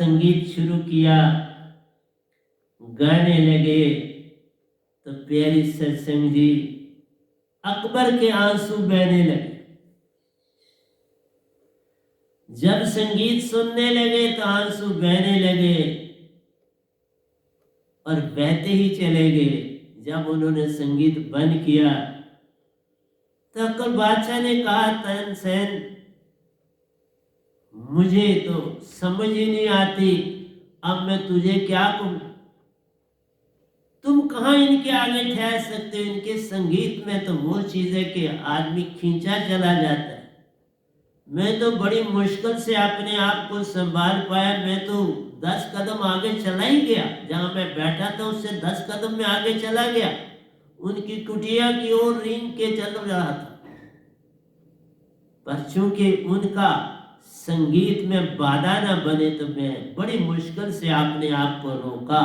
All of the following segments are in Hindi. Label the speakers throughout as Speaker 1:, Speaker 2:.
Speaker 1: संगीत शुरू किया, गाने लगे तो प्यारी सत्संग जी अकबर के आंसू बहने लगे। जब संगीत सुनने लगे तो आंसू बहने लगे और बहते ही चले गए। जब उन्होंने संगीत बंद किया तो अकबर बादशाह ने कहा, तानसेन मुझे तो समझ ही नहीं आती, अब मैं तुझे क्या कहूं। तुम कहाँ इनके आगे ठहर सकते हो। इनके संगीत में तो वो चीज है कि आदमी खींचा चला जाता है। मैं तो बड़ी मुश्किल से अपने आप को संभाल पाया। मैं तो 10 कदम आगे चला ही गया, जहां मैं बैठा था उससे 10 कदम में आगे चला गया, उनकी कुटिया की ओर रेंग के चल रहा था। पर चूंकि उनका संगीत में बाधा ना बने तो मैं बड़ी मुश्किल से अपने आप को रोका।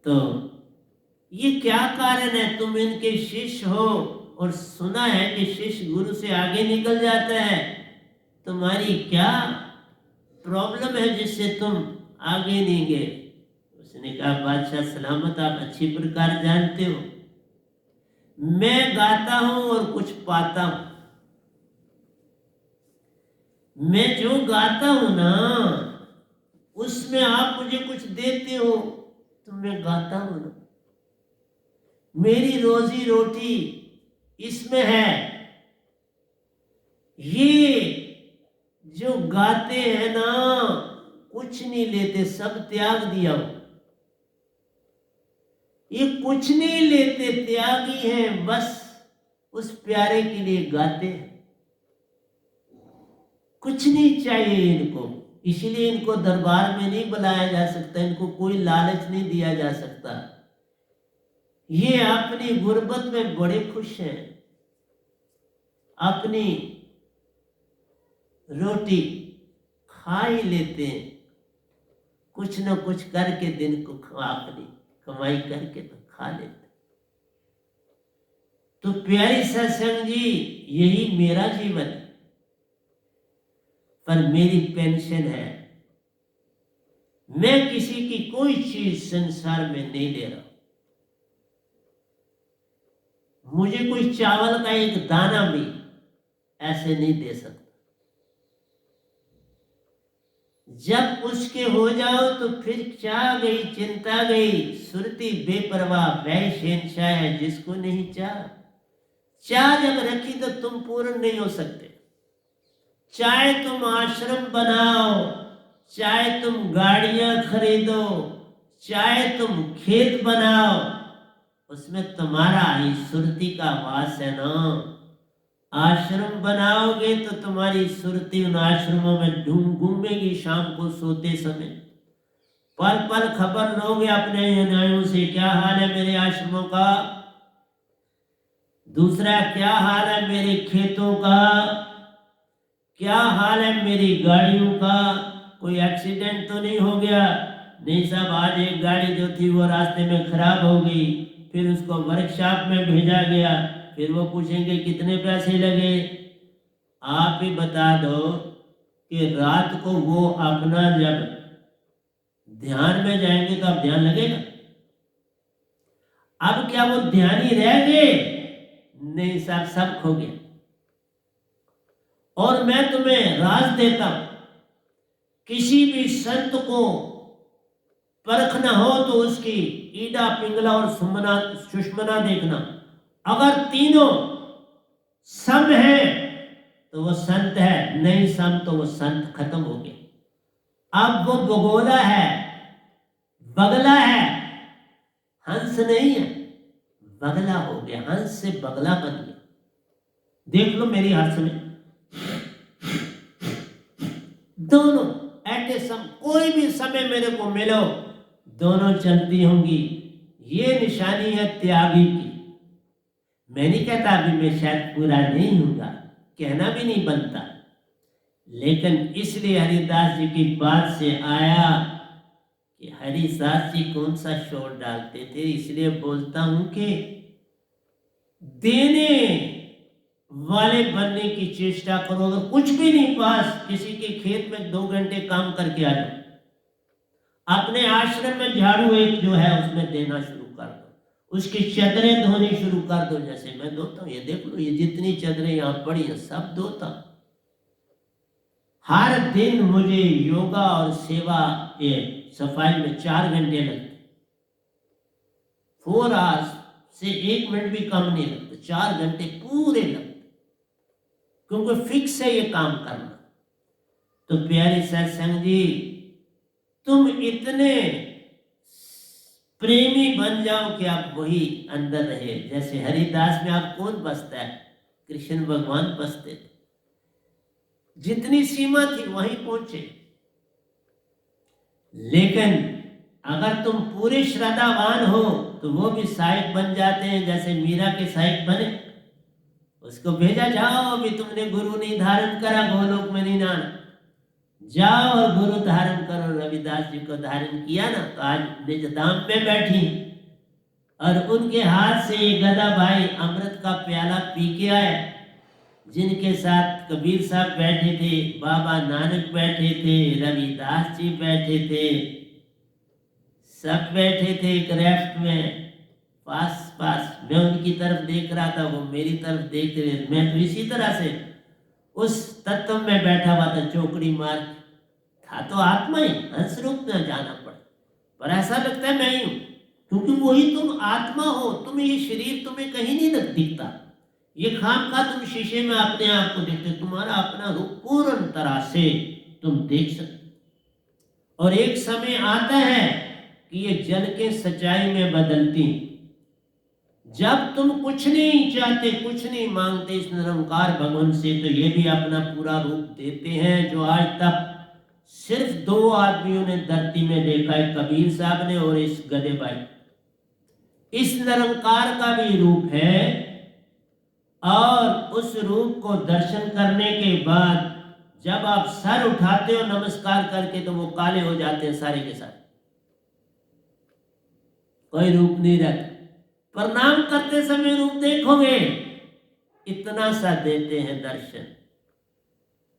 Speaker 1: तो ये क्या कारण है, तुम इनके शिष्य हो और सुना है कि शिष्य गुरु से आगे निकल जाता है, तुम्हारी क्या प्रॉब्लम है जिससे तुम आगे नहीं गए। उसने कहा, बादशाह सलामत, आप अच्छी प्रकार जानते हो मैं गाता हूं और कुछ पाता हूं। मैं जो गाता हूं ना उसमें आप मुझे कुछ देते हो तो मैं गाता हूं ना, मेरी रोजी रोटी इसमें है। ये जो गाते हैं ना कुछ नहीं लेते, सब त्याग दिया हो। ये कुछ नहीं लेते, त्यागी हैं, बस उस प्यारे के लिए गाते हैं। कुछ नहीं चाहिए इनको, इसलिए इनको दरबार में नहीं बुलाया जा सकता, इनको कोई लालच नहीं दिया जा सकता। ये अपनी गुर्बत में बड़े खुश हैं, अपनी रोटी खा ही लेते हैं, कुछ न कुछ करके दिन को अपनी कमाई करके तो खा लेते। तो प्यारी सत्संग जी, यही मेरा जीवन है, पर मेरी पेंशन है। मैं किसी की कोई चीज संसार में नहीं ले रहा। मुझे कोई चावल का एक दाना भी ऐसे नहीं दे सकता। जब उसके हो जाओ तो फिर चाह गई, चिंता गई, सुरती बेपरवाह वह शहंशाह है जिसको नहीं चाह। चाह जब रखी तो तुम पूर्ण नहीं हो सकते। चाहे तुम आश्रम बनाओ, चाहे तुम गाड़ियां खरीदो, चाहे तुम खेत बनाओ, उसमें तुम्हारा ही सुरती का वास है ना। आश्रम बनाओगे तो तुम्हारी सुरती उन आश्रमों में घूमेगी, शाम को सोते समय पल पल खबर लोगे अपने अनुयायियों से, क्या हाल है मेरे आश्रमों का। दूसरा, क्या हाल है मेरे खेतों का, क्या हाल है मेरी गाड़ियों का, कोई एक्सीडेंट तो नहीं हो गया। नहीं साहब, आज एक गाड़ी जो थी वो रास्ते में खराब हो गई, फिर उसको वर्कशॉप में भेजा गया, फिर वो पूछेंगे कितने पैसे लगे। आप ही बता दो कि रात को वो अपना जब ध्यान में जाएंगे तो अब ध्यान लगेगा। अब क्या वो ध्यान ही रह गए? नहीं साहब, सब खो गया। और मैं तुम्हें राज देता हूं, किसी भी संत को परखना हो तो उसकी ईडा, पिंगला और सुषमना देखना। अगर तीनों सम है तो वो संत है, नहीं सम तो वो संत खत्म हो गया। अब वो बगोला है, बगला है, हंस नहीं है, बगला हो गया, हंस से बगला बन गया। देख लो मेरी हंस में दोनों ऐसे सम, कोई भी समय मेरे को मिलो दोनों चलती होंगी। ये निशानी है त्यागी की। मैं नहीं कहता अभी मैं शायद पूरा नहीं हूंगा, कहना भी नहीं बनता, लेकिन इसलिए हरिदास जी की बात से आया कि हरिदास जी कौन सा शोर डालते थे, इसलिए बोलता हूं कि देने वाले बनने की चेष्टा करो। अगर कुछ भी नहीं पास, किसी के खेत में 2 घंटे काम करके आ जाओ, अपने आश्रम में झाड़ू एक जो है उसमें देना शुरू कर दो, उसकी चादरें धोनी शुरू कर दो। जैसे मैं धोता हूँ, ये देख लो, ये जितनी चादरें यहाँ पड़ी हैं सब धोता हूँ। हर दिन मुझे योगा और सेवा ये सफाई में 4 घंटे लगते, 4 आवर्स से 1 मिनट भी कम नहीं लगते, 4 घंटे पूरे लगते, क्योंकि फिक्स है ये काम करना। तो प्यारे सत्संग जी, तुम इतने प्रेमी बन जाओ कि आप वही अंदर रहे। जैसे हरिदास में आप कौन बसता है? कृष्ण भगवान बसते थे, जितनी सीमा थी वहीं पहुंचे। लेकिन अगर तुम पूरे श्रद्धावान हो तो वो भी सहायक बन जाते हैं, जैसे मीरा के सहायक बने। उसको भेजा, जाओ अभी तुमने गुरु नहीं धारण करा, गोलोक में नहीं नाना, जाओ और गुरु धारण करो। रविदास जी को धारण किया ना, तो आज निज धाम पे बैठी और उनके हाथ से ये गदा भाई अमृत का प्याला पी के आए, जिनके साथ कबीर साहब बैठे थे, बाबा नानक बैठे थे, रविदास जी बैठे थे, सब बैठे थे एक रेफ्ट में पास पास। मैं उनकी तरफ देख रहा था, वो मेरी तरफ देख रहे। मैं तो इसी तरह से उस तत्व में बैठा हुआ था, चौकड़ी मार था तो आत्मा ही, हंस रूप में जाना पड़ा, पर ऐसा लगता है मैं ही हूं, क्योंकि वही तुम आत्मा हो। तुम ये शरीर तुम्हें कहीं नहीं दिखता, ये खाम खा तुम शीशे में अपने आप को देखते, तुम्हारा अपना रूप पूर्ण तरह से तुम देख सकते। और एक समय आता है कि ये जल के सच्चाई में बदलती। जब तुम कुछ नहीं चाहते, कुछ नहीं मांगते इस निरंकार भगवान से, तो ये भी अपना पूरा रूप देते हैं, जो आज तक सिर्फ 2 आदमियों ने धरती में देखा है, कबीर साहब ने और इस गधे भाई। इस निरंकार का भी रूप है, और उस रूप को दर्शन करने के बाद जब आप सर उठाते हो नमस्कार करके, तो वो काले हो जाते हैं सारे के सारे, कोई रूप नहीं रहता। प्रणाम करते समय रूप देखोगे, इतना सा देते हैं दर्शन।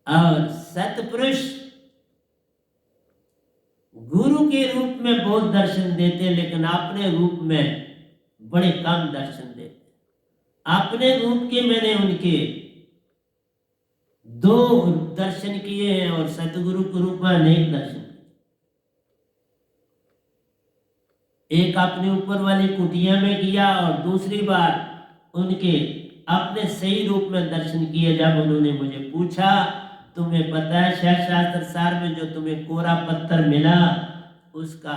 Speaker 1: और सतपुरुष गुरु के रूप में बहुत दर्शन देते हैं, लेकिन अपने रूप में बड़े कम दर्शन देते हैं। अपने रूप के मैंने उनके 2 दर्शन किए हैं, और सतगुरु के रूप में अनेक दर्शन। एक अपने ऊपर वाली कुटिया में किया, और दूसरी बार उनके अपने सही रूप में दर्शन किए, जब उन्होंने मुझे पूछा, तुम्हें पता है शास्त्र सार में जो तुम्हें कोरा पत्थर मिला उसका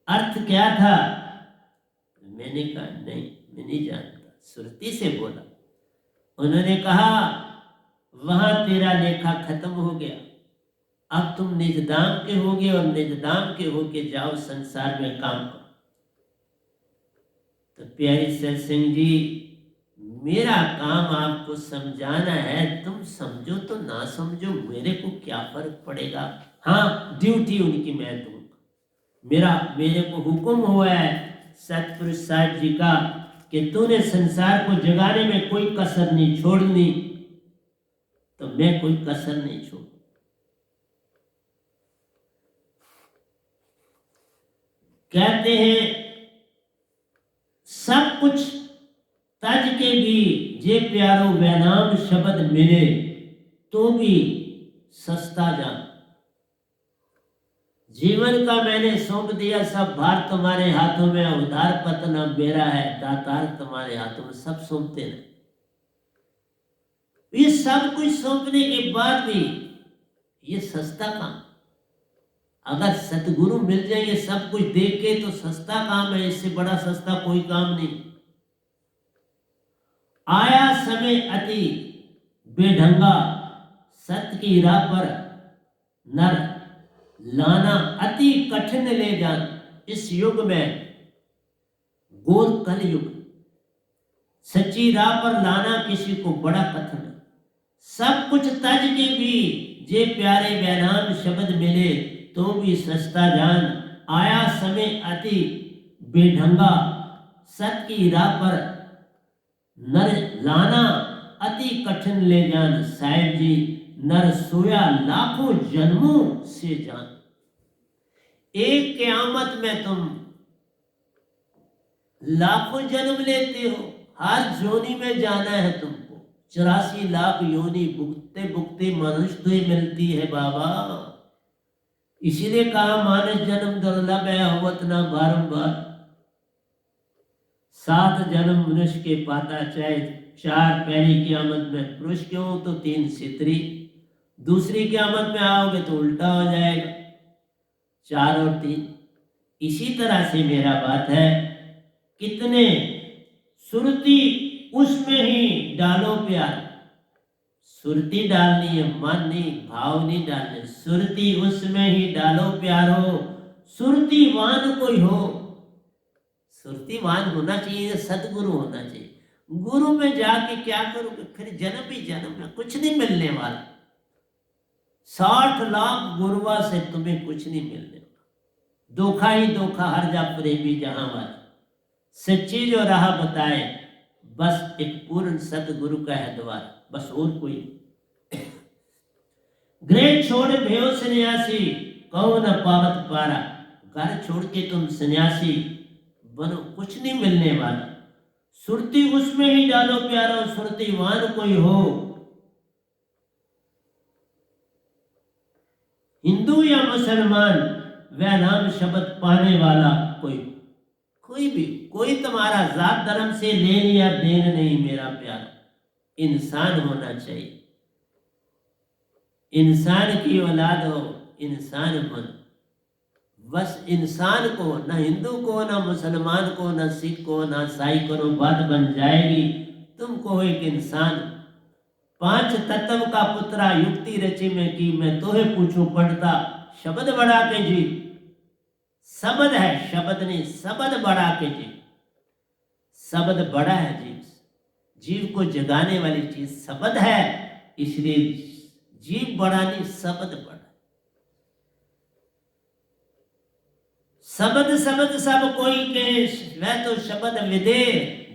Speaker 1: अर्थ क्या था? मैंने कहा नहीं, मैं नहीं जानता, सुरती से बोला। उन्होंने कहा वहां तेरा लेखा खत्म हो गया, अब तुम निजदाम के होगे, और निजदाम के होके जाओ संसार में काम करो। तो प्यारी सत्संग जी, मेरा काम आपको समझाना है, तुम समझो तो ना समझो, मेरे को क्या फर्क पड़ेगा। हाँ, ड्यूटी उनकी मैं दूंगा। मेरे को हुक्म हुआ है सतपुरुष साहब जी का कि तूने संसार को जगाने में कोई कसर नहीं छोड़नी, तो मैं कोई कसर नहीं छोड़। कहते हैं सब कुछ तज के भी जे प्यारो वैनाम शब्द मिले, तो भी सस्ता जान। जीवन का मैंने सौंप दिया सब भार तुम्हारे हाथों में, उधार पतन अब मेरा है, दातार तुम्हारे हाथों में। सब सौंपते रहे, ये सब कुछ सौंपने के बाद भी ये सस्ता काम। अगर सतगुरु मिल जाए ये सब कुछ देख के, तो सस्ता काम है, इससे बड़ा सस्ता कोई काम नहीं। आया समय अति बेढंगा, सत्य की राह पर नर लाना अति कठिन ले जान। इस युग में घोर कल युग, सच्ची राह पर लाना किसी को बड़ा कठिन है। सब कुछ तज के भी जे प्यारे वैनाम शब्द मिले, तो भी सस्ता जान। आया समय अति बेढंगा, सत्य की राह पर नर लाना अति कठिन ले जान। साहिब जी, नर सोया लाखों जन्मों से जान। एक क़यामत में तुम लाखों जन्म लेते हो, हर जोनी में जाना है तुमको। 84 लाख योनि भुगते भुगते मनुष्य तो ही मिलती है बाबा। इसीलिए कहा मानस जन्म दुर्लभ है, होवत ना बारंबार। 7 जन्म मनुष्य के पाता, चाहे 4 पहली क़यामत में पुरुष क्यों तो 3 स्त्री, दूसरी क़यामत में आओगे तो उल्टा हो जाएगा, 4 और 3। इसी तरह से मेरा बात है, कितने सुरती उसमें ही डालो प्यार। सुरती डालनी है, मन नहीं, भाव नहीं डालने। सुरती उसमें ही डालो प्यारो, सुरतीवान कोई हो। सुरतीवान होना चाहिए, सदगुरु होना चाहिए। गुरु में जाके क्या करोगे, फिर जन्म ही जन्म में कुछ नहीं मिलने वाला। 60 लाख गुरुआ से तुम्हें कुछ नहीं मिलने वाला। धोखा ही धोखा, हर जा प्रेमी जहां वाला। सच्ची जो राह बताए, बस एक पूर्ण सतगुरु का है द्वार, बस और कोई। गृह छोड़ भयो सन्यासी, कहो न पावत पारा। घर छोड़ के तुम सन्यासी बनो, कुछ नहीं मिलने वाला। सुरती उसमें ही डालो प्यारो, सुरतीवान कोई हो। हिंदू या मुसलमान, वह नाम शब्द पाने वाला कोई, कोई भी, कोई तुम्हारा जात धर्म से लेन या देन नहीं मेरा प्यार। इंसान होना चाहिए, इंसान की औलाद हो, इंसान बन। बस इंसान को, ना हिंदू को, ना मुसलमान को, ना सिख को, ना ईसाई को, बात बन जाएगी। तुमको एक इंसान। 5 तत्व का पुत्रा, युक्ति रची में की, मैं तोहे पूछूं पढ़ता। शब्द बढ़ा के जी, शब्द है, शब्द नहीं, शब्द बढ़ा के जी। शब्द बड़ा है जीव, जीव को जगाने वाली चीज शब्द है, इसलिए जीव बड़ा नहीं, शब्द बड़ा। शब्द शब्द सब कोई के, वह तो शब्द विदे।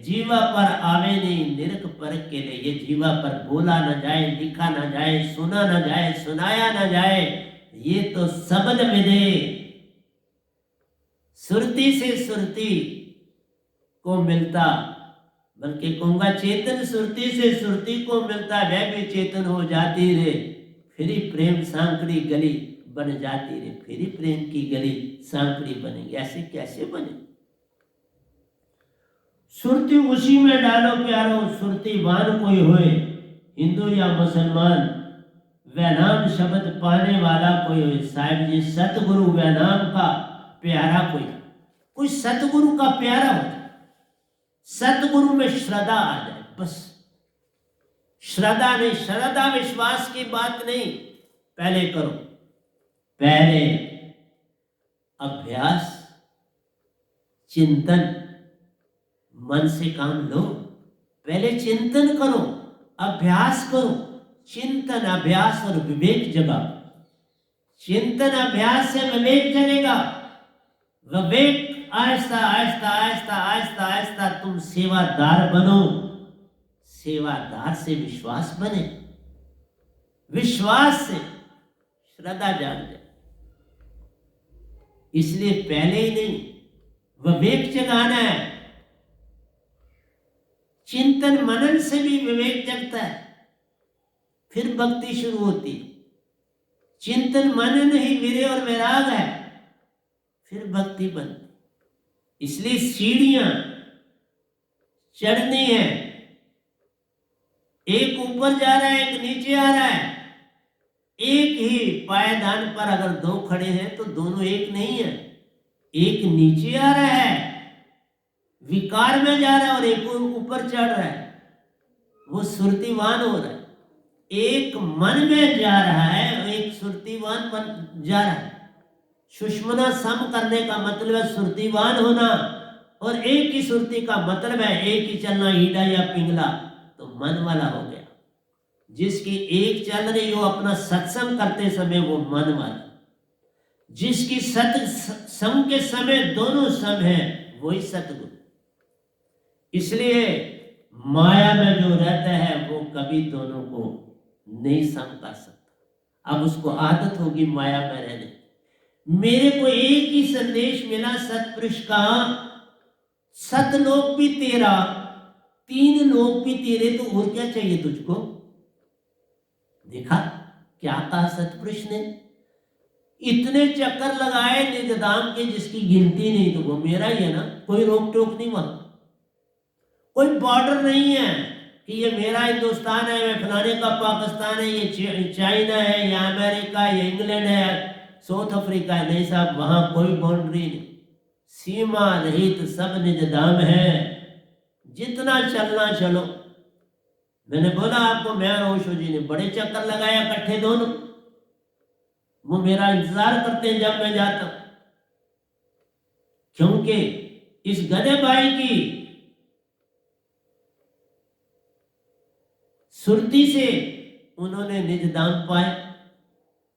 Speaker 1: जीवा पर आवे नहीं, निरख परख के लिए। ये जीवा पर बोला न जाए, लिखा न जाए, सुना न जाए, सुनाया न जाए, ये तो शब्द विदे। सुरती से सुरती को मिलता, बल्कि कहूंगा चेतन सुरती से सुरती को मिलता, वह भी चेतन हो जाती रे। फिर प्रेम सांकड़ी गली बन जाती रे, फिर प्रेम की गली सांकड़ी बनेगी। ऐसे कैसे बने? सुरती उसी में डालो प्यारो, सुरतीवान कोई होए। हिंदू या मुसलमान, वह नाम शब्द पाने वाला कोई होए। साहिब जी, सतगुरु वह नाम का प्यारा कोई, कोई सतगुरु का प्यारा हो, सतगुरु में श्रद्धा आ जाए, बस। श्रद्धा नहीं, श्रद्धा विश्वास की बात नहीं, पहले करो, पहले अभ्यास, चिंतन, मन से काम लो। पहले चिंतन करो, अभ्यास करो। चिंतन, अभ्यास और विवेक जगा। चिंतन अभ्यास से विवेक जगेगा। विवेक आहिस्ता आहिस्ता आहिस्ता आहिस्ता आहिस्ता तुम सेवादार बनो, सेवादार से विश्वास बने, विश्वास से श्रद्धा जाग जाए। इसलिए पहले ही नहीं, विवेक जगाना है। चिंतन मनन से भी विवेक जगता है, फिर भक्ति शुरू होती। चिंतन मनन ही विरय और वैराग है, फिर भक्ति बनती। इसलिए सीढ़ियां चढ़नी है, एक ऊपर जा रहा है, एक नीचे आ रहा है। एक ही पायदान पर अगर 2 खड़े हैं तो दोनों एक नहीं है। एक नीचे आ रहा है, विकार में जा रहा है, और एक ऊपर चढ़ रहा है, वो सुरतीवान हो रहा है। एक मन में जा रहा है और एक सुरतीवान बन जा रहा है। सुषमना सम करने का मतलब है सुरतीवान होना, और एक ही सुरती का मतलब है एक ही चलना, ईडा या पिंगला, तो मन वाला हो गया। जिसकी एक चल रही हो अपना सत्संग करते समय, वो मन वाला। जिसकी सत्संग के समय दोनों सम है, वही सतगुरु। इसलिए माया में जो रहता है वो कभी दोनों को नहीं सम कर सकता। अब उसको आदत होगी माया में रहने, मेरे को एक ही संदेश मिला सतपुरुष का, सतलोक भी तेरा, तीन लोक भी तेरे, तो और क्या चाहिए तुझको। देखा क्या कहा सतपुरुष ने, इतने चक्कर लगाए निजधाम के जिसकी गिनती नहीं, तो वो मेरा ही है ना, कोई रोक टोक नहीं, वहां कोई बॉर्डर नहीं है कि ये मेरा हिंदुस्तान है, मैं फलाने का पाकिस्तान है, ये चाइना है, या अमेरिका, या इंग्लैंड है, साउथ अफ्रीका है। नहीं साहब, वहां कोई बाउंड्री नहीं, सीमा रहित सब निजधाम है, जितना चलना चलो। मैंने बोला आपको, मैं और ओशो जी ने बड़े चक्कर लगाया इकट्ठे दोनों, वो मेरा इंतजार करते हैं जब मैं जाता हूं, क्योंकि इस गधे भाई की सुरती से उन्होंने निजधाम पाया,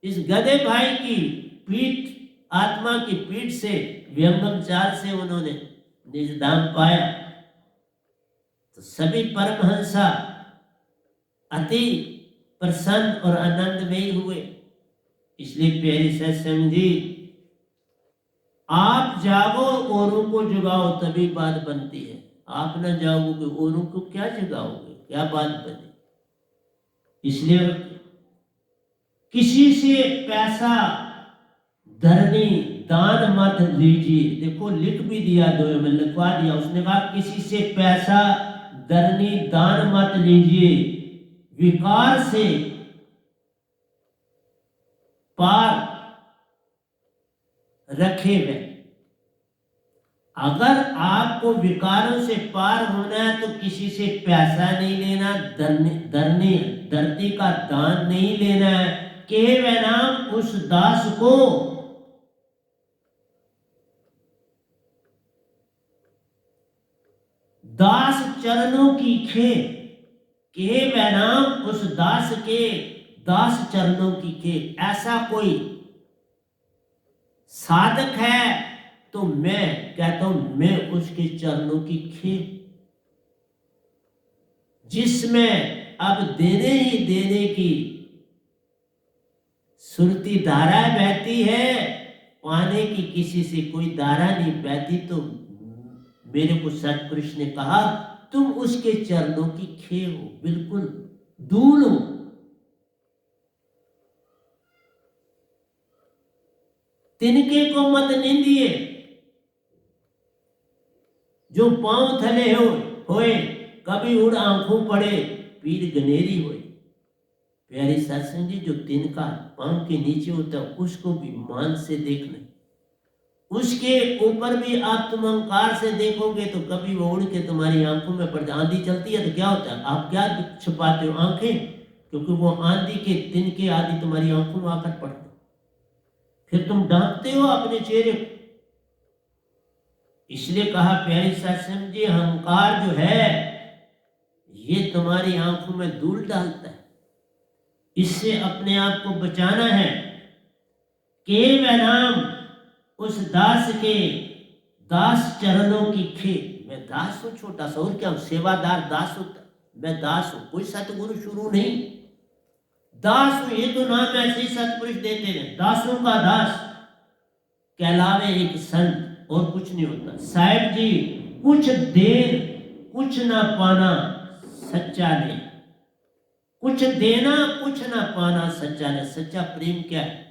Speaker 1: इस गधे भाई की पीठ, आत्मा की पीठ से, व्यंगम चाल से उन्होंने निजधाम पाया। तो सभी परमहंसा अति प्रसन्न और आनंदमयी हुए। इसलिए प्यारी सत्संग जी, आप जागो औरों को जगाओ, तभी बात बनती है। आप ना जागोगे औरों को क्या जगाओगे, क्या बात बने। इसलिए किसी से पैसा धरनी दान मत लीजिए। देखो लिख भी दिया, दो में लिखवा दिया, उसने कहा किसी से पैसा धरनी दान मत लीजिए, विकार से पार रखे हुए। अगर आपको विकारों से पार होना है तो किसी से पैसा नहीं लेना, धरती का दान नहीं लेना है। केवल नाम उस दास को दास चरणों की खे, केवल नाम उस दास के दास चरणों की खे। ऐसा कोई साधक है तो मैं कहता हूं, मैं उसके चरणों की खे, जिसमें अब देने ही देने की सुरती धारा बहती है, पाने की किसी से कोई धारा नहीं बहती। तो मेरे को सतपुरुष ने कहा, तुम उसके चरणों की खे हो, बिल्कुल धूल हो। तिनके को मत निंदिए, जो पांव थले होए, कभी उड़ आंखों पड़े, पीर गनेरी होए। प्यारी सत्संग जी, जो तिनका पांव के नीचे होता है, उसको भी मान से देखना, उसके ऊपर भी आप तुम अहंकार से देखोगे तो कभी वो उड़ के तुम्हारी आंखों में पड़ जाए। आंधी चलती है तो क्या होता है, आप क्या छुपाते हो आंखें, क्योंकि वो आंधी के तिनके आदि तुम्हारी आंखों में आकर पड़ते, फिर तुम डांटते हो अपने चेहरे को। इसलिए कहा प्यारी सत्संग जी, अहंकार जो है ये तुम्हारी आंखों में धूल डालता है, इससे अपने आप को बचाना है। केवल नाम उस दास के दास चरणों की खे। मैं दास हूं, छोटा सा, और क्या हूं, सेवादार दास होता, मैं दास हूं, कोई सतगुरु शुरू नहीं, दास हूं। ये तो नाम ऐसे ही सतपुरुष देते हैं, दासों का दास कहलावे एक संत, और कुछ नहीं होता। साहिब जी, कुछ देर कुछ ना पाना सच्चा नहीं, कुछ देना कुछ ना पाना सच्चा नहीं। सच्चा प्रेम क्या है,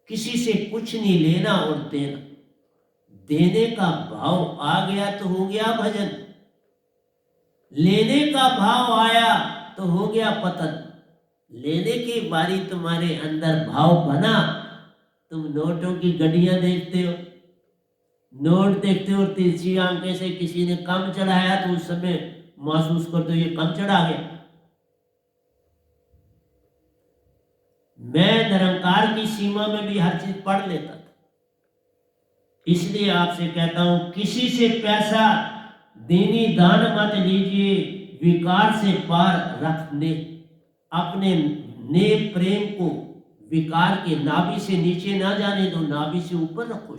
Speaker 1: किसी से कुछ नहीं लेना और देना। देने का भाव आ गया तो हो गया भजन, लेने का भाव आया तो हो गया पतन। लेने की बारी तुम्हारे अंदर भाव बना, तुम नोटों की गड्डियां देखते हो, नोट देखते हो, तिरछी आंखें से किसी ने कम चढ़ाया तो उस समय महसूस कर दो ये कम चढ़ा गया। मैं निरंकार की सीमा में भी हर चीज पढ़ लेता था। इसलिए आपसे कहता हूं, किसी से पैसा देनी दान मत लीजिए, विकार से पार रखने। अपने ने प्रेम को विकार के नाभि से नीचे ना जाने दो, नाभि से ऊपर रखो,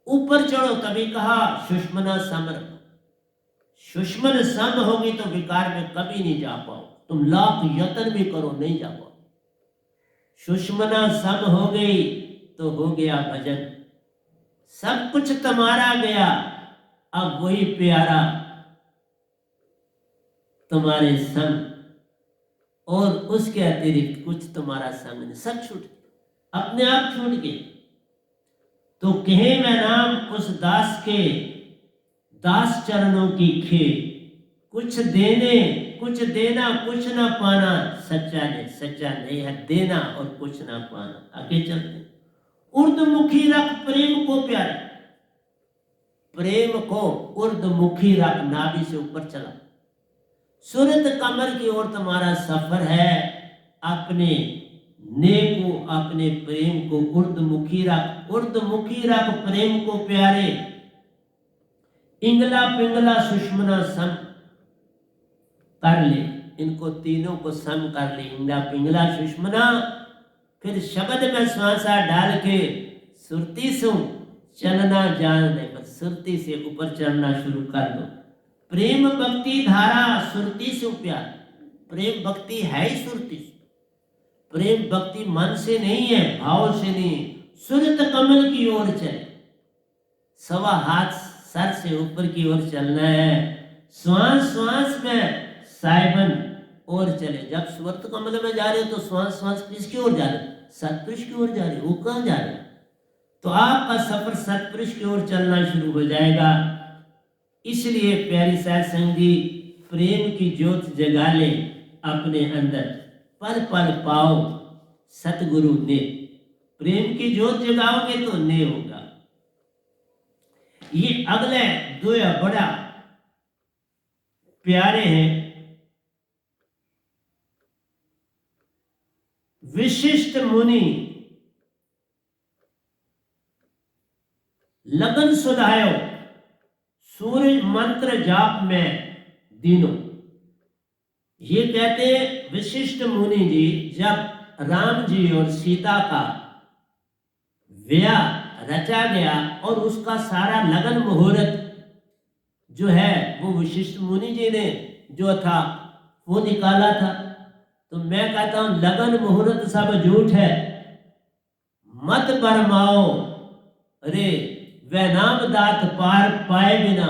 Speaker 1: ऊपर चढ़ो। तभी कहा सुषमना समर, सुषमन सम होगी तो विकार में कभी नहीं जा पाओ, तुम लाख यत्न भी करो नहीं जा पाओ। सुषमना सम हो गई तो हो गया भजन। सब कुछ तुम्हारा गया, अब वही प्यारा तुम्हारे संग, और उसके अतिरिक्त कुछ तुम्हारा संग नहीं। सब छूट अपने आप छूट गए। तो कहे मैं नाम उस दास के, दास चरणों की खे, कुछ देने कुछ देना कुछ ना पाना, सच्चा नहीं, सच्चा नहीं है देना और कुछ ना पाना। आगे चलते, उर्दमुखी रख प्रेम को प्यारे, प्रेम को उर्दमुखी रख, नाभि से ऊपर चला। सूरत कमर की ओर तुम्हारा सफर है, अपने ने को अपने प्रेम को उर्दमुखी रख, उर्दमुखी रख प्रेम को प्यारे। इंगला पिंगला सुषमना सम कर ले, इनको तीनों को सम कर ले, इंगला पिंगला सुषमना। फिर शब्द में श्वासा डाल के सुरती से चलना जान दे, पर सुरती से ऊपर चलना शुरू कर दो। प्रेम भक्ति धारा सुरती से प्यार, प्रेम भक्ति है ही सुरती से। प्रेम भक्ति मन से नहीं है, भाव से नहीं, सुरत कमल की ओर चले। सवा हाथ सर से ऊपर की ओर चलना है। श्वास श्वास में साइबन और चले। जब सुरत कमल में जा रहे हो तो श्वास श्वास किसकी ओर जा रहे, सतपुरुष की ओर जा रहे, वो कहाँ जा रहे? तो आपका सफर सतपुरुष की ओर चलना शुरू हो जाएगा। इसलिए प्यारी साध संगी, प्रेम की ज्योत जगा ले अपने अंदर, पल पल पाओ सतगुरु ने। प्रेम की ज्योत जगाओगे तो ने होगा। ये अगले दो बड़ा प्यारे हैं। विशिष्ट मुनि लगन सुधायो, सूर्य मंत्र जाप में दिनों। ये कहते हैं विशिष्ट मुनि जी, जब राम जी और सीता का ब्याह रचा गया और उसका सारा लगन मुहूर्त जो है वो वशिष्ठ मुनि जी ने जो था वो निकाला था। तो मैं कहता हूं लगन मुहूर्त सब झूठ है, मत बरमाओ रे वह नाम दात पार पाए बिना,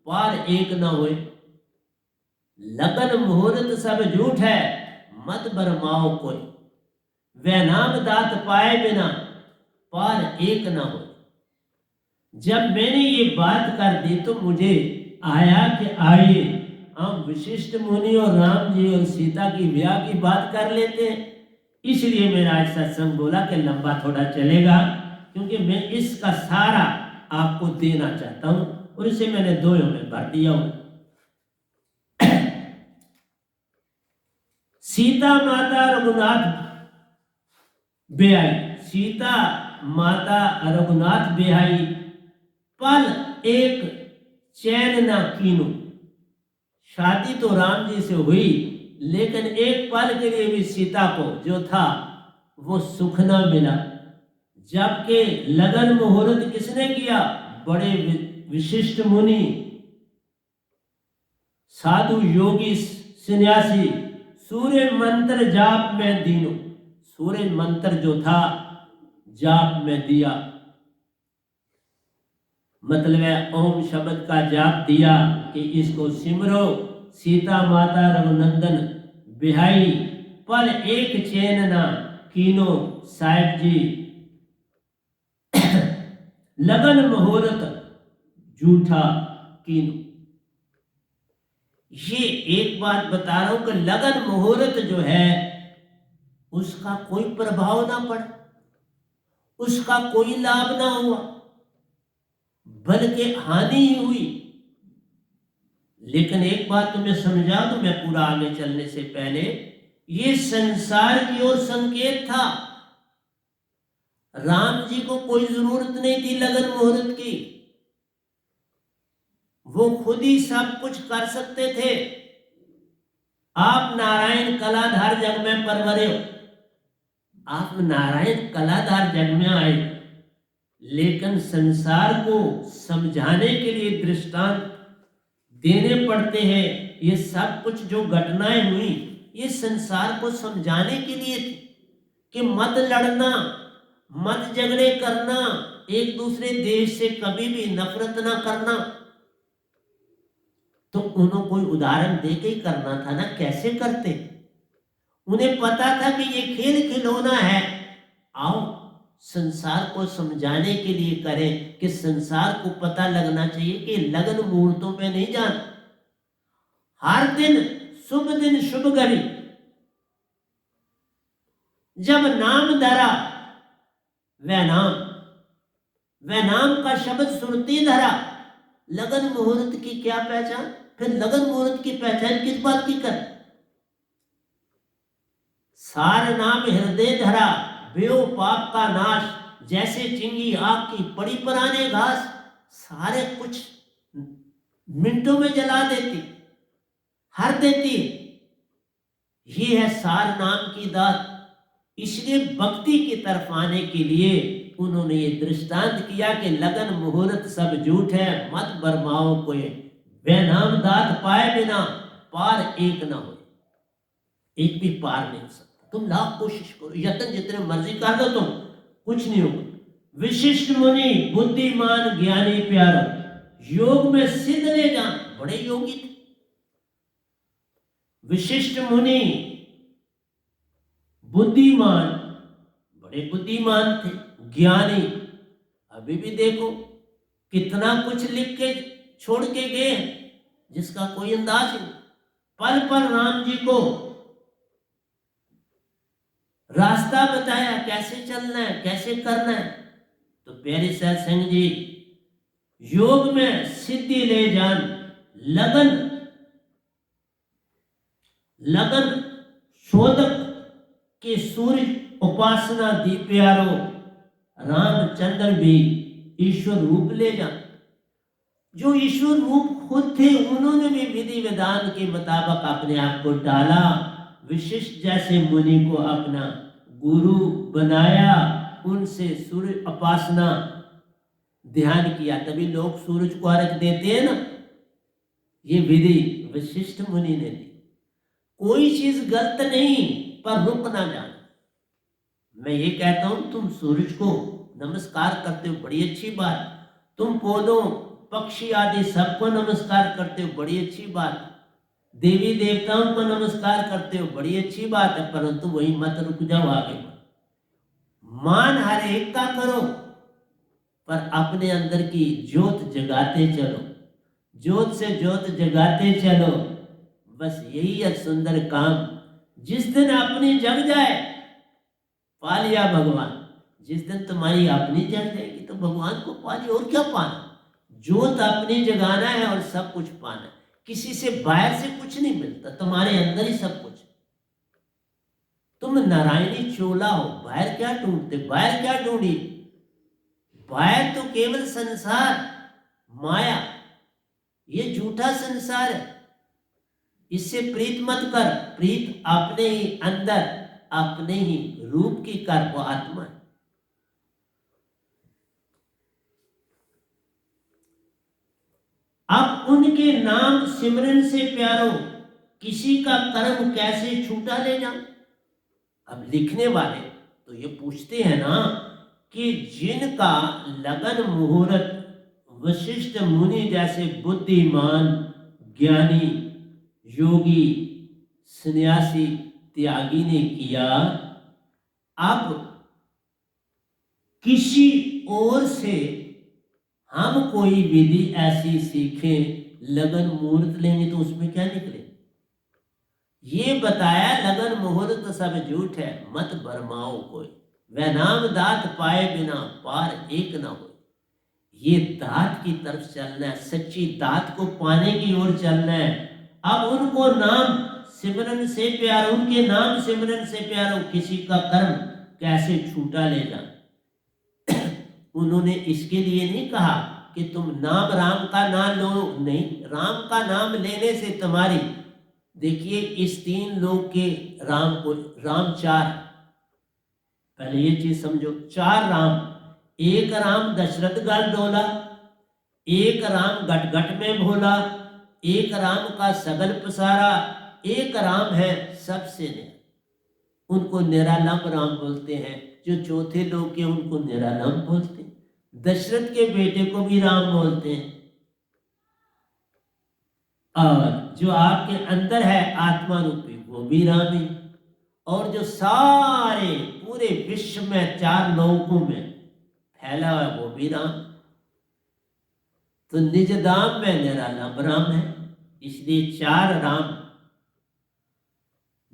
Speaker 1: पार एक न होए। लगन मुहूर्त सब झूठ है, मत बरमाओ कोई, वह नाम दात पाए बिना पार एक न हो। जब मैंने ये बात कर दी तो मुझे आया कि आइए हम विशिष्ट मुनि और राम जी और सीता की ब्याह की बात कर लेते हैं। इसलिए मेरा आज सत्संग बोला कि लंबा थोड़ा चलेगा, क्योंकि मैं इसका सारा आपको देना चाहता हूं और इसे मैंने दो में भर दिया हूं। सीता माता रघुनाथ ब्याई, सीता माता रघुनाथ ब्याई, पल एक चैन ना कीनू। शादी तो राम जी से हुई, लेकिन एक पल के लिए भी सीता को जो था वो सुख न मिला। जबकि लगन मुहूर्त किसने किया? बड़े विशिष्ट मुनि, साधु, योगी, सन्यासी, सूर्य मंत्र जाप में दीनों। सूर्य मंत्र जो था जाप में दिया, मतलब है ओम शब्द का जाप दिया कि इसको सिमरो। सीता माता रघुनंदन बिहाई, पल एक चैन ना कीनो साहिब जी, लगन मुहूर्त झूठा कीनो। ये एक बात बता रहा हूं कि लगन मुहूर्त जो है उसका कोई प्रभाव ना पड़ा, उसका कोई लाभ ना हुआ, बल्कि हानि ही हुई। लेकिन एक बात तुम्हें समझा दूं मैं पूरा आगे चलने से पहले, ये संसार की ओर संकेत था। राम जी को कोई जरूरत नहीं थी लगन मुहूर्त की, वो खुद ही सब कुछ कर सकते थे। आप नारायण कलाधार जग में परवरे हो, आप नारायण कलाधार जग में आए, लेकिन संसार को समझाने के लिए दृष्टांत देने पड़ते हैं। ये सब कुछ जो घटनाएं हुई ये संसार को समझाने के लिए थी कि मत लड़ना, मत झगड़े करना, एक दूसरे देश से कभी भी नफरत ना करना। तो उन्होंने कोई उदाहरण दे के ही करना था ना, कैसे करते? उन्हें पता था कि ये खेल खिलौना है, आओ संसार को समझाने के लिए करें कि संसार को पता लगना चाहिए कि लगन मुहूर्तों पे नहीं जाना। हर दिन शुभ घड़ी, जब नाम धरा वह नाम का शब्द सुरती धरा। लगन मुहूर्त की क्या पहचान? फिर लगन मुहूर्त की पहचान किस बात की कर? सार नाम हृदय धरा, बेओ पाप का नाश। जैसे चिंगी आग की पड़ी पुराने घास, सारे कुछ मिनटों में जला देती, हर देती। ये है सार नाम की दात। इसलिए भक्ति की तरफ आने के लिए उन्होंने ये दृष्टांत किया कि लगन मुहूर्त सब झूठ है, मत बरमाओ कोई। वह नाम दात पाए बिना पार एक ना हो। एक भी पार नहीं हो सकता। तुम लाख कोशिश करो, यत्न जितने मर्जी कर दो, तुम कुछ नहीं होगा। विशिष्ट मुनि बुद्धिमान ज्ञानी प्यारो, योग में सिद्ध ले जान। बड़े योगी थे विशिष्ट मुनि, बुद्धिमान, बड़े बुद्धिमान थे, ज्ञानी। अभी भी देखो कितना कुछ लिख के छोड़ के गए जिसका कोई अंदाज नहीं। पल पल राम जी को रास्ता बताया, कैसे चलना है, कैसे करना है। तो प्यारे सत्संग जी, योग में सिद्धि ले जान, लगन शोधक के सूर्य उपासना दी प्यारो। रामचंद्र भी ईश्वर रूप ले जान। जो ईश्वर रूप खुद थे, उन्होंने भी विधि विधान के मुताबिक अपने आप को डाला। विशिष्ट जैसे मुनि को अपना गुरु बनाया, उनसे सूर्य उपासना ध्यान किया। तभी लोग सूरज को अर्घ देते हैं ना। ये विधि विशिष्ट मुनि ने दी। कोई चीज गलत नहीं, पर रुक ना जाना। मैं ये कहता हूं, तुम सूरज को नमस्कार करते हो, बड़ी अच्छी बात। तुम पौधों पक्षी आदि सबको नमस्कार करते हो, बड़ी अच्छी बात। देवी देवताओं को नमस्कार करते हो, बड़ी अच्छी बात है। परंतु वही मत रुक जाओ, आगे मान हर एक का करो, पर अपने अंदर की ज्योत जगाते चलो, ज्योत से ज्योत जगाते चलो। बस यही है सुंदर काम। जिस दिन अपनी जग जाए, पा लिया भगवान। जिस दिन तुम्हारी अपनी जग जाएगी तो भगवान को पा लिया, और क्या पाना। ज्योत अपनी जगाना है और सब कुछ पाना है। किसी से बाहर से कुछ नहीं मिलता, तुम्हारे अंदर ही सब कुछ। तुम नारायणी चोला हो, बाहर क्या ढूंढते, बाहर क्या ढूंढी? बाहर तो केवल संसार, माया, ये झूठा संसार है। इससे प्रीत मत कर। प्रीत अपने ही अंदर, अपने ही रूप की कर, वो आत्मा है। अब उनके नाम सिमरन से प्यारो, किसी का कर्म कैसे छूटा ले जा। अब लिखने वाले तो ये पूछते हैं ना कि जिनका लगन मुहूर्त वशिष्ठ मुनि जैसे बुद्धिमान ज्ञानी योगी सन्यासी त्यागी ने किया, अब किसी और से हम कोई विधि ऐसी सीखें, लगन मुहूर्त लेंगे तो उसमें क्या निकले? ये बताया लगन मुहूर्त सब झूठ है, मत भरमाओ कोई। वह नाम दात पाए बिना पार एक ना हो। ये दात की तरफ चलना है, सच्ची दात को पाने की ओर चलना है। अब उनको नाम सिमरन से प्यार, उनके नाम सिमरन से प्यार, किसी का कर्म कैसे छूटा ले जा। उन्होंने इसके लिए नहीं कहा कि तुम नाम राम का नाम लो, नहीं। राम का नाम लेने से तुम्हारी, देखिए इस तीन लोग के राम को, राम चार, पहले ये चीज समझो, चार राम। एक राम दशरथ गढ़ डोला, एक राम गट गट में भोला, एक राम का सगल पसारा, एक राम है सबसे ने, उनको निरालंब राम बोलते हैं। जो चौथे लोग के उनको निरालंब बोलते हैं, दशरथ के बेटे को भी राम बोलते हैं। और जो आपके अंदर है आत्मा रूपी वो भी राम है, और जो सारे पूरे विश्व में 4 लोकों में फैला हुआ है वो भी राम। तो निज धाम में निरालंब राम है, इसलिए 4 राम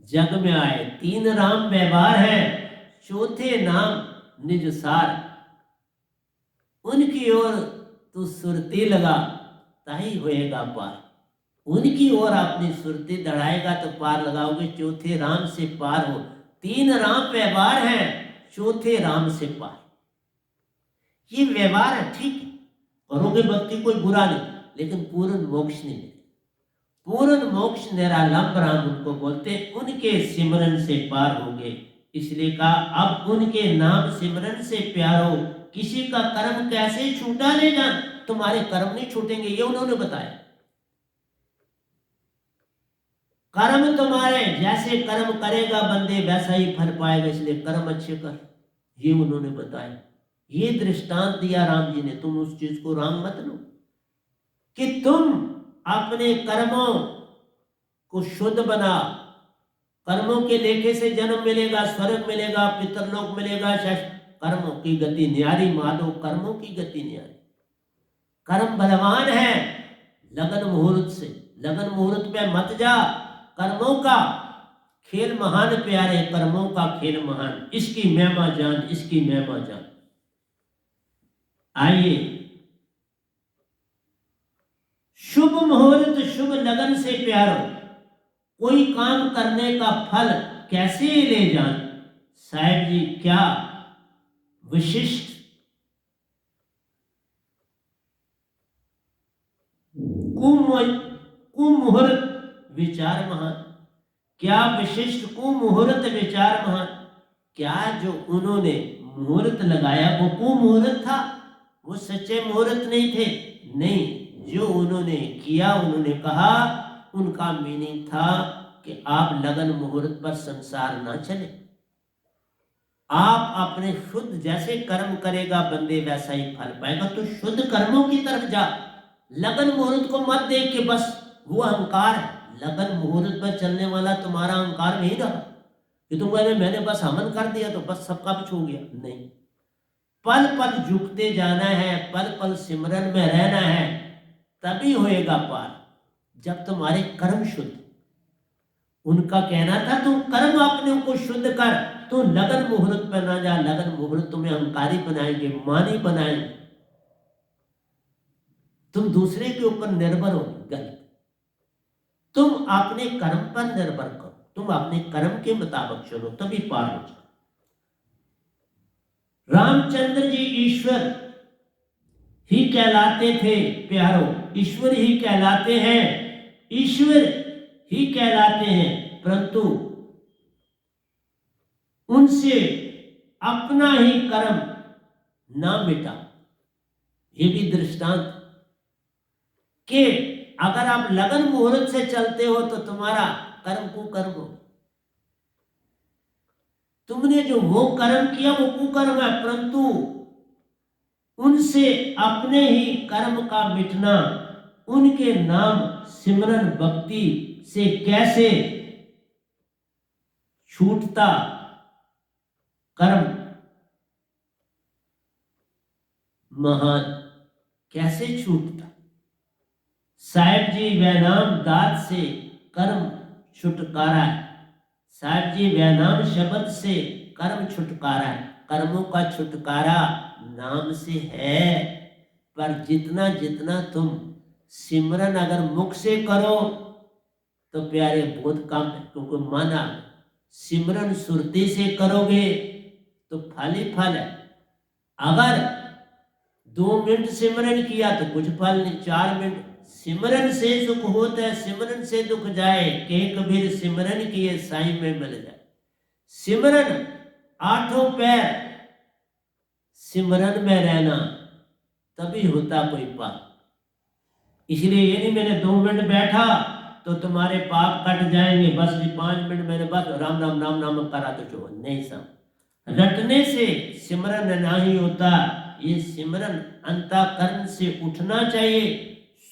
Speaker 1: जग में आए, 3 राम व्यवहार है, चौथे नाम निज सार। उनकी ओर तू सुरती लगा ताही होएगा पार। उनकी ओर अपनी सुरती दढ़ाएगा तो पार लगाओगे, चौथे राम से पार हो। 3 राम व्यवहार है, चौथे राम से पार। ये व्यवहार है, ठीक है, करोगे भक्ति कोई बुरा नहीं, लेकिन पूर्ण मोक्ष नहीं मिले। पूर्ण मोक्ष निरालंब राम उनको बोलते, उनके सिमरन से पार होगे। इसलिए कहा अब उनके नाम सिमरन से प्यारो। किसी का कर्म कैसे छूटा ले जान, तुम्हारे कर्म नहीं छूटेंगे, ये उन्होंने बताया। कर्म तुम्हारे जैसे कर्म करेगा बंदे वैसा ही फल पाएगा, इसलिए कर्म अच्छे कर, ये उन्होंने बताया। ये दृष्टांत दिया राम जी ने। तुम उस चीज को राम मत लो कि तुम अपने कर्मों को शुद्ध बना। कर्मों के लेखे से जन्म मिलेगा, स्वर्ग मिलेगा, पितरलोक मिलेगा, कर्मों की गति न्यारी मानो, कर्मों की गति न्यारी। कर्म बलवान है, लगन मुहूर्त से, लगन मुहूर्त पे मत जा। कर्मों का खेल महान प्यारे, कर्मों का खेल महान, इसकी महिमा जान, इसकी महिमा जान। आइए, शुभ मुहूर्त शुभ लगन से प्यारो, कोई काम करने का फल कैसे ले जान। साहब जी क्या विशिष्ट कुमुहूर्त विचार महान, क्या विशिष्ट कुमुहूर्त विचार महान। क्या जो उन्होंने मुहूर्त लगाया वो कुमुहूर्त था, वो सच्चे मुहूर्त नहीं थे। नहीं, जो उन्होंने किया, उन्होंने कहा, उनका मीनिंग था कि आप लगन मुहूर्त पर संसार ना चले। आप अपने शुद्ध जैसे कर्म करेगा बंदे वैसा ही फल पाएगा। तो शुद्ध कर्मों की तरफ जा, लगन मुहूर्त को मत देख के बस वो अहंकार है। लगन मुहूर्त पर चलने वाला तुम्हारा अहंकार नहीं रहा कि तुम कहते मैंने बस हमन कर दिया तो बस सबका कुछ हो गया। नहीं, पल पल झुकते जाना है, पल पल सिमरन में रहना है, तभी होएगा पार जब तुम्हारे कर्म शुद्ध। उनका कहना था तुम कर्म अपने को शुद्ध कर, तो लगन मुहूर्त पर ना जा। लगन मुहूर्त तुम्हें अहंकारी बनाएंगे, मानी बनाएंगे, तुम दूसरे के ऊपर निर्भर हो। गलत। तुम अपने कर्म पर निर्भर करो, तुम अपने कर्म के मुताबिक चलो, तभी पार हो जाओ। रामचंद्र जी ईश्वर ही कहलाते थे प्यारो, ईश्वर ही कहलाते हैं, ईश्वर ही कहलाते हैं, परंतु उनसे अपना ही कर्म ना मिटा। ये भी दृष्टांत कि अगर आप लगन मुहूर्त से चलते हो तो तुम्हारा कर्म कुकर्म हो। तुमने जो वो कर्म किया वो कुकर्म है, परंतु उनसे अपने ही कर्म का मिटना, उनके नाम सिमरन भक्ति से कैसे छूटता कर्म महान, कैसे छूटता। साहिब जी वैनाम दात से कर्म छुटकारा है। साहिब जी वैनाम शब्द से कर्म छुटकारा है। कर्मों का छुटकारा नाम से है, पर जितना जितना तुम सिमरन अगर मुख से करो तो प्यारे बहुत कम है, क्योंकि माना सिमरन सुरती से करोगे तो फल ही फल है। अगर 2 मिनट सिमरन किया तो कुछ फल नहीं, 4 मिनट। सिमरन से सुख होता है, सिमरन से दुख जाए, के कबीर सिमरन किए साईं में मिल जाए। सिमरन 8 पैर सिमरन में रहना, तभी होता कोई पाप। इसलिए ये नहीं मैंने 2 मिनट बैठा तो तुम्हारे पाप कट जाएंगे, बस 5 मिनट मैंने बस राम राम नाम नाम करा तो जो नहीं सब रटने से सिमरन नहीं होता, ये सिमरन अंतःकरण से उठना चाहिए,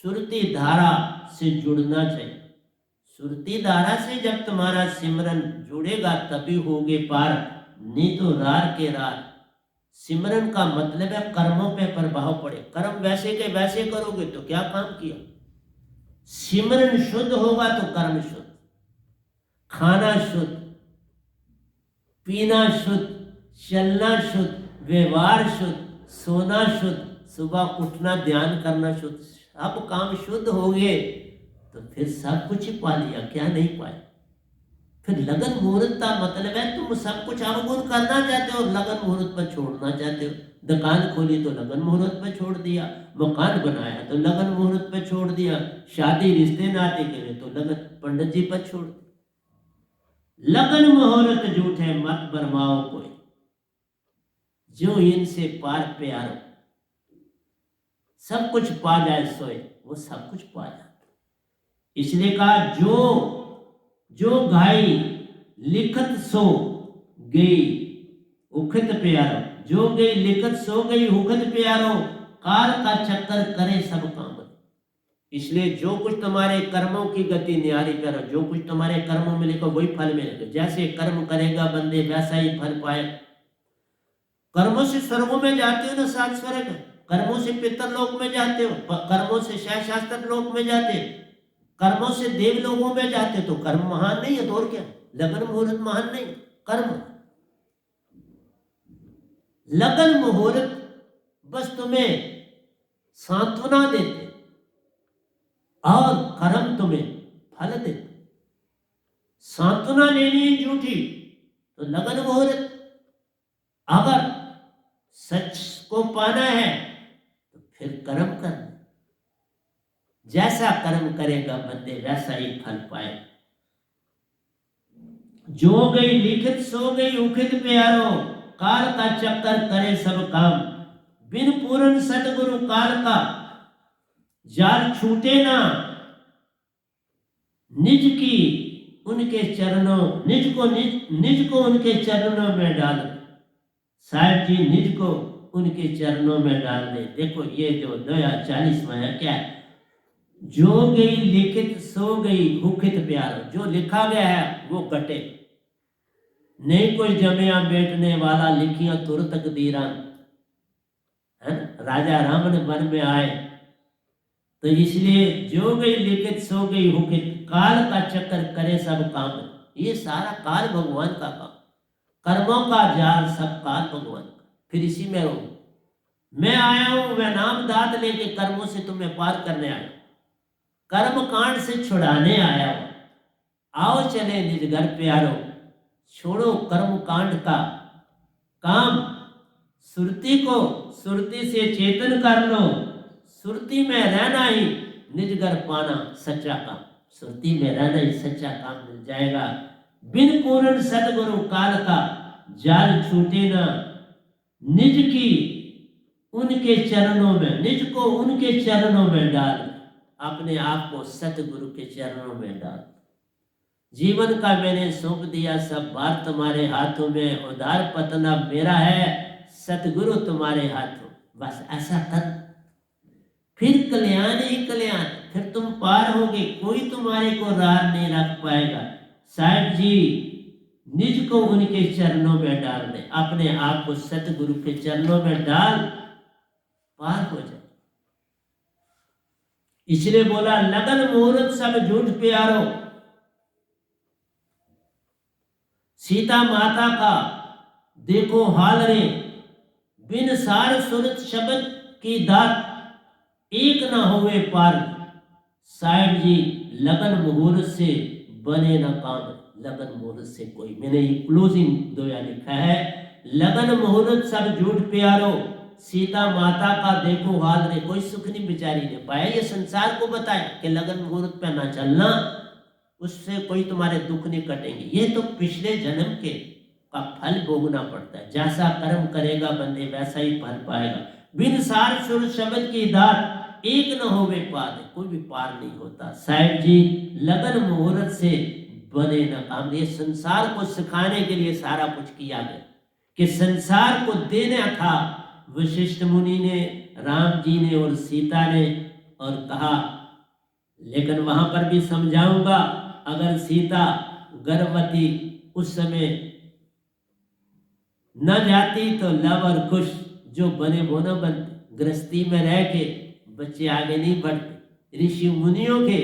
Speaker 1: सुरती धारा से जुड़ना चाहिए। सुरती धारा से जब तुम्हारा सिमरन जुड़ेगा तभी होगे पार, नहीं तो रार के रार। सिमरन का मतलब है कर्मों पे प्रभाव पड़े। कर्म वैसे के वैसे करोगे तो क्या काम किया। सिमरन शुद्ध होगा तो कर्म शुद्ध, खाना शुद्ध, पीना शुद्ध, चलना शुद्ध, व्यवहार शुद्ध, सोना शुद्ध, सुबह उठना, ध्यान करना शुद्ध, सब काम शुद्ध हो गए तो फिर सब कुछ ही पा लिया, क्या नहीं पाया। फिर लगन मुहूर्त का मतलब है तुम सब कुछ अवगुण करना चाहते हो, लगन मुहूर्त पर छोड़ना चाहते हो। दुकान खोली तो लगन मुहूर्त पर छोड़ दिया, मकान बनाया तो लगन मुहूर्त पर छोड़ दिया, शादी रिश्ते नाते के लिए तो लगन पंडित जी पर छोड़ दिया। लगन मुहूर्त झूठे मत बरमाओ कोई, जो इनसे पार प्यारो। सब कुछ पा जाए सोए, वो सब कुछ पा जाता। इसलिए कहा जो गाई लिखत सो गई हुखत प्यारो, जो गई लिखत सो गई हुखत प्यारो, काल का चक्कर करे सब काम। इसलिए जो कुछ तुम्हारे कर्मों की गति न्यारी करो, जो कुछ तुम्हारे कर्मों में लिखो वही फल मिलेगा। जैसे कर्म करेगा बंदे वैसा ही फल पाए। कर्मों से स्वर्गों में जाते हो ना, सात स्वर्ग, कर्मों से पितरलोक में जाते हो, कर्मों से शास्त्र लोक में जाते, कर्मों से देव लोगों में जाते, तो कर्म महान नहीं है तो और क्या। लगन मुहूर्त महान नहीं, कर्म। लगन मुहूर्त बस तुम्हें सांत्वना देते और कर्म तुम्हें फल देते। सांत्वना लेनी है झूठी तो लगन मुहूर्त, अगर सच को पाना है तो फिर कर्म करना। जैसा कर्म करेगा बंदे वैसा ही फल पाए। जो गई लिखित सो गई उखित प्यारो, काल का चक्कर करे सब काम। बिन पूर्ण सतगुरु काल का जाल छूटे ना, निज की उनके चरणों, निज को उनके चरणों में डाल। साहब जी निज को उनके चरणों में डाल दे। देखो ये जो 40वां है क्या है, जो गई लिखित सो गई हुखित प्यारो। जो लिखा गया है वो घटे नहीं, कोई जमिया बैठने वाला लिखिया तुर तकदीरा है। राजा रावण वन में आए तो इसलिए जो गई लिखित सो गई हुखित, काल का चक्कर करे सब काम। ये सारा काल भगवान का काम, कर्मों का जाल सब काल भगवान का। फिर इसी में रहो। मैं आया हूं, मैं नाम दाद लेके कर्मों से तुम्हें पार करने आया, कर्म कांड से छुड़ाने आया हूं। आओ चले निज घर प्यारो, छोड़ो कर्म कांड का काम, सुरती को सुरती से चेतन कर लो। सुरती में रहना ही निज घर पाना सच्चा काम। सुरती में रहना ही सच्चा काम मिल जाएगा। बिन पूर्ण सदगुरु काल का जाल छूटे ना, निज की उनके चरणों में, निज को उनके चरणों में डाल। अपने आप को सतगुरु के चरणों में डाल। जीवन का मैंने सौंप दिया सब भार तुम्हारे हाथों में, उधार पतना मेरा है सतगुरु तुम्हारे हाथों। बस ऐसा कर, फिर कल्याण ही कल्याण, फिर तुम पार होगे, कोई तुम्हारे को रार नहीं रख पाएगा। साहब जी निज को उनके चरणों में डाल दे, अपने आप को सतगुरु के चरणों में डाल, पार हो जाए। इसलिए बोला लगन मुहूर्त सब झूठ प्यारो। सीता माता का देखो हाल रे, बिन सार सुरत शब्द की दात, एक ना हुए पार। साहिब जी लगन मुहूर्त से बने ना काम। लगन मुहूर्त से कोई, मैंने ये क्लोजिंग दोया लिखा है, लगन मुहूर्त सब झूठ प्यारो। सीता माता का देखो हाल रे, कोई सुख नहीं बेचारी ने पाया। ये संसार को बताया कि लगन मुहूर्त पे ना चलना, उससे कोई तुम्हारे दुख नहीं कटेंगे। ये तो पिछले जन्म के का फल भोगना पड़ता है। जैसा कर्म करेगा बंदे वैसा ही फल पाएगा। बिन सार सुर शब्द की दात, एक न होवे पार। कोई भी पार नहीं होता। साहिब जी लगन मुहूर्त से बने न काम। ये संसार को सिखाने के लिए सारा कुछ किया गया कि संसार को देना था वशिष्ठ मुनि ने, राम जी ने और सीता ने, और कहा लेकिन वहां पर भी समझाऊंगा, अगर सीता गर्भवती उस समय न जाती तो लव और कुश जो बने वो न बनते, गृहस्थी में रह के बच्चे आगे नहीं बढ़ते। ऋषि मुनियों के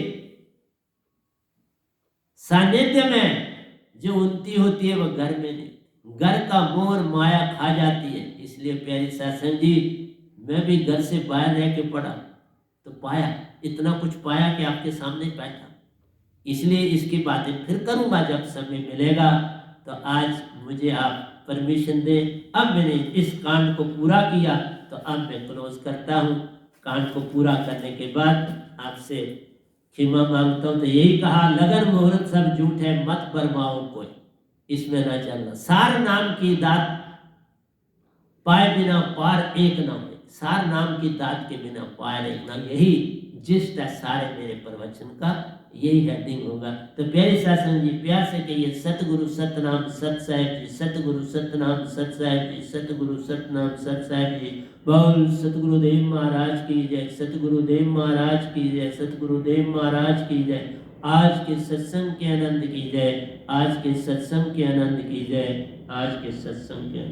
Speaker 1: सानिध्य में जो उन्नति होती है वो घर में नहीं, घर का मोर माया खा जाती है। इसलिए प्यारे सत्संग जी, मैं भी घर से बाहर रह के पढ़ा तो पाया, इतना कुछ पाया कि आपके सामने बैठा। इसलिए इसकी बातें फिर करूंगा जब समय मिलेगा। तो आज मुझे आप परमिशन दें। अब मैंने इस कांड को पूरा किया तो अब मैं क्लोज करता हूँ। कांड को पूरा करने के बाद आपसे क्षमा मांगता हूँ। तो यही कहा, लगन मुहूर्त सब झूठ है, मत बरमाओ कोई, इसमें न चलना। सार नाम की दात पाए बिना पार एक न हो, सार नाम की दात के बिना पार एक न, यही जिस्ट है सारे मेरे प्रवचन का, यही हेडिंग होगा। तो प्यारे सत्संग जी, प्यार से कहिए सतगुरु सतनाम सत साहिब जी, सतगुरु सतनाम सत साहिब जी, सतगुरु सतनाम सत साहिब जी। बोल सतगुरुदेव महाराज की जय, सतगुरुदेव महाराज की जय, सतगुरुदेव महाराज की जय। आज के सत्संग के आनंद की जय, आज के सत्संग के आनंद की जय, आज के सत्संग के